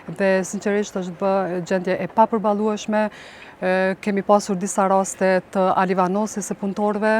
dhe sinqerisht është bë gjendje e papërballueshme. Kemi pasur disa raste të alivanosjes së punëtorëve.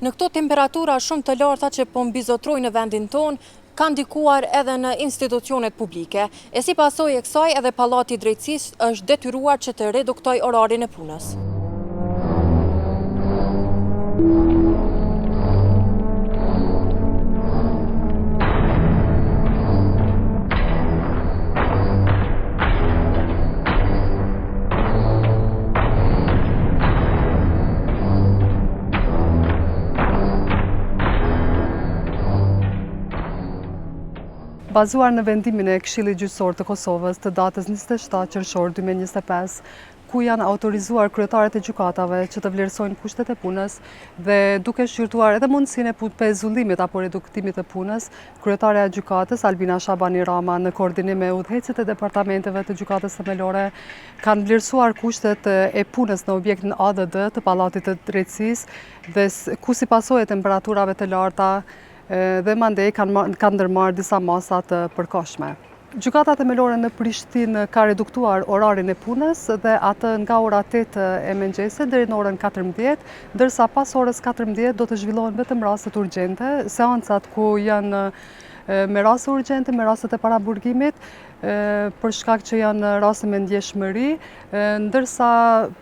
Në këto temperatura shumë të larta që po mbizotrojnë në vendin tonë, kanë ndikuar edhe në institucionet publike. E si pasojë e kësaj, edhe Pallati i Drejtësisë është detyruar që të reduktojë orarin e punës. Bazuar në vendimin e Këshillit Gjyqësor të Kosovës të datës 27 qershor 2025, ku janë autorizuar kryetarët e gjykatave që të vlerësojnë kushtet e punës dhe duke shqyrtuar edhe mundësinë e pezullimit apo reduktimit të punës, kryetaria e gjykatës Albina Shabani Rama në koordinim me udhëheqësit e departamenteve të gjykatës themelore kanë vlerësuar kushtet e punës në objektin ADD të Pallatit të Drejtësisë dhe ku si pasojë e temperaturave të larta dhe mandej kanë ndërmarrë disa masa të përkohshme. Gjykata themelore në Prishtinë ka reduktuar orarin e punës dhe atë nga ora 8 e mëngjesit deri në orën 14, ndërsa pas orës 14 do të zhvillohen vetëm rastet urgjente, seancat ku janë me raste urgjente, me rastet e paraburgimit, për shkak që janë raste me ndjeshmëri, ndërsa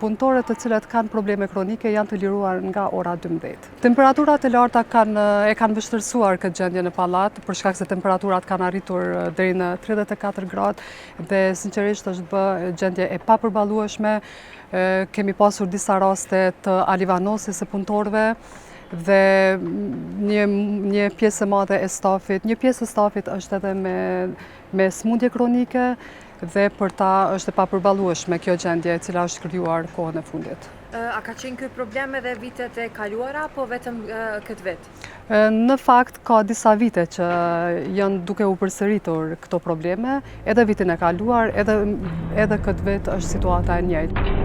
punëtorët të cilët kanë probleme kronike janë të liruar nga ora 12. Temperaturat e larta e kanë vështirësuar këtë gjendje në pallat, për shkak se temperaturat kanë arritur deri në 34 gradë dhe sinqerisht është bë gjendje e papërballueshme. Kemi pasur disa raste të alivanosjes së punëtorëve dhe një pjesë e madhe e stafit, një pjesë e stafit është edhe me smundje kronike dhe për ta është e papërballueshme kjo gjendje e cila është krijuar kohën e fundit. A ka qenë ky problem edhe vitet e kaluara apo vetëm këtë vit? Në fakt ka disa vite që janë duke u përsëritur këto probleme, edhe vitin e kaluar, edhe këtë vit është situata e njëjtë.